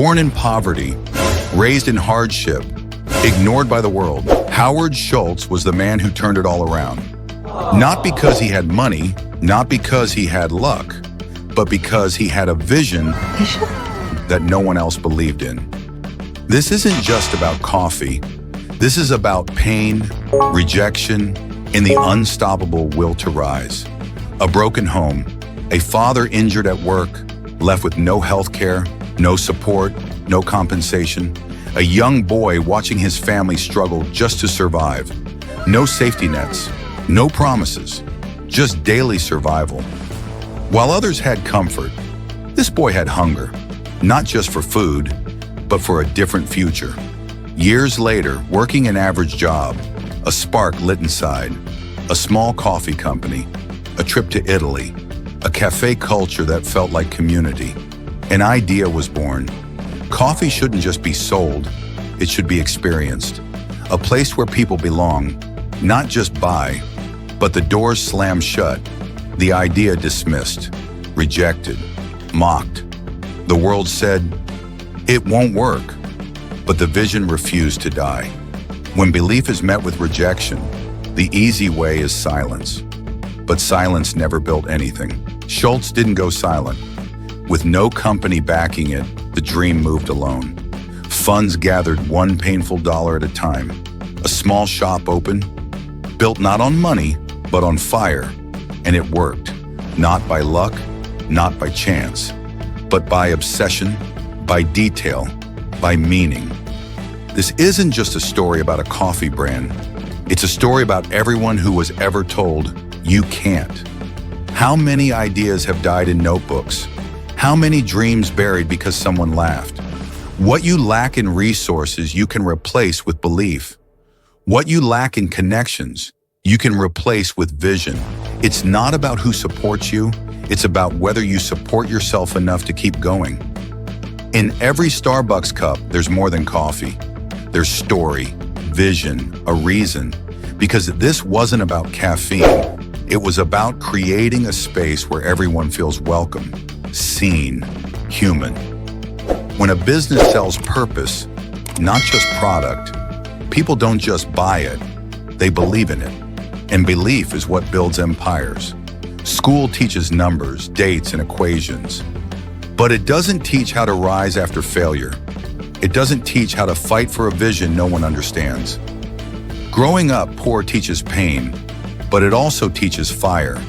Born in poverty, raised in hardship, ignored by the world, Howard Schultz was the man who turned it all around. Not because he had money, not because he had luck, but because he had a vision that no one else believed in. This isn't just about coffee. This is about pain, rejection, and the unstoppable will to rise. A broken home, a father injured at work, left with no health care, no support, no compensation. A young boy watching his family struggle just to survive. No safety nets, no promises, just daily survival. While others had comfort, this boy had hunger, not just for food, but for a different future. Years later, working an average job, a spark lit inside, a small coffee company, a trip to Italy, a cafe culture that felt like community. An idea was born. Coffee shouldn't just be sold, it should be experienced. A place where people belong, not just buy, but the doors slammed shut, the idea dismissed, rejected, mocked. The world said, it won't work, but the vision refused to die. When belief is met with rejection, the easy way is silence. But silence never built anything. Schultz didn't go silent. With no company backing it, the dream moved alone. Funds gathered one painful dollar at a time. A small shop opened, built not on money, but on fire. And it worked, not by luck, not by chance, but by obsession, by detail, by meaning. This isn't just a story about a coffee brand. It's a story about everyone who was ever told, you can't. How many ideas have died in notebooks? How many dreams buried because someone laughed? What you lack in resources, you can replace with belief. What you lack in connections, you can replace with vision. It's not about who supports you, it's about whether you support yourself enough to keep going. In every Starbucks cup, there's more than coffee. There's story, vision, a reason. Because this wasn't about caffeine. It was about creating a space where everyone feels welcome, seen, human. When a business sells purpose, not just product, people don't just buy it, they believe in it. And belief is what builds empires. School teaches numbers, dates, and equations. But it doesn't teach how to rise after failure. It doesn't teach how to fight for a vision no one understands. Growing up poor teaches pain, but it also teaches fire.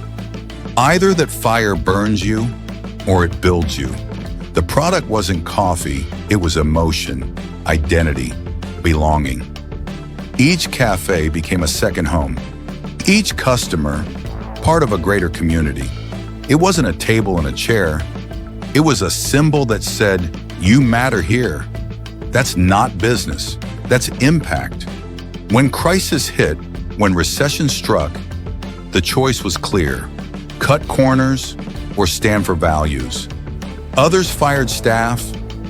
Either that fire burns you or it builds you. The product wasn't coffee, it was emotion, identity, belonging. Each cafe became a second home. Each customer, part of a greater community. It wasn't a table and a chair. It was a symbol that said, you matter here. That's not business, that's impact. When crisis hit, when recession struck, the choice was clear. Cut corners or stand for values. Others fired staff,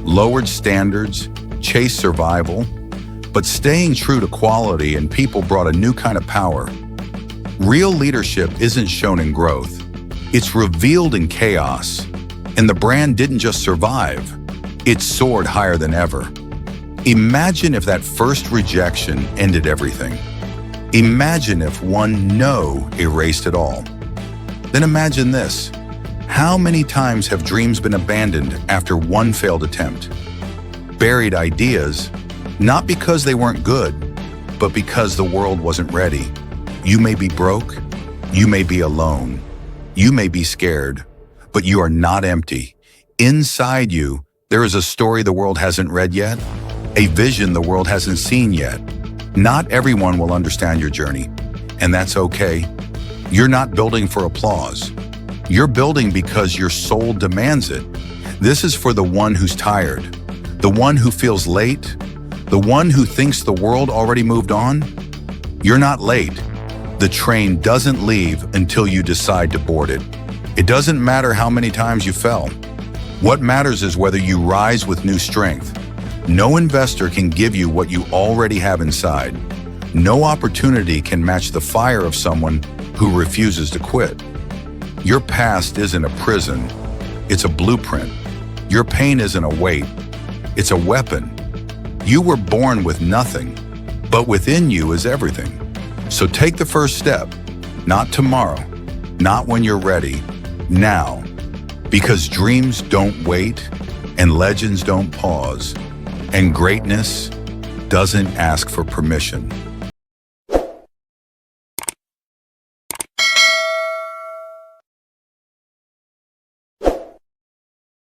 lowered standards, chased survival, but staying true to quality and people brought a new kind of power. Real leadership isn't shown in growth. It's revealed in chaos. And the brand didn't just survive, it soared higher than ever. Imagine if that first rejection ended everything. Imagine if one no erased it all. Then imagine this. How many times have dreams been abandoned after one failed attempt? Buried ideas, not because they weren't good, but because the world wasn't ready. You may be broke, you may be alone, you may be scared, but you are not empty. Inside you, there is a story the world hasn't read yet, a vision the world hasn't seen yet. Not everyone will understand your journey, and that's okay. You're not building for applause. You're building because your soul demands it. This is for the one who's tired, the one who feels late, the one who thinks the world already moved on. You're not late. The train doesn't leave until you decide to board it. It doesn't matter how many times you fell. What matters is whether you rise with new strength. No investor can give you what you already have inside. No opportunity can match the fire of someone who refuses to quit. Your past isn't a prison, it's a blueprint. Your pain isn't a weight, It's a weapon. You were born with nothing, but within you is everything. So take the first step, not tomorrow, not when you're ready, now. Because dreams don't wait, and legends don't pause, and greatness doesn't ask for permission.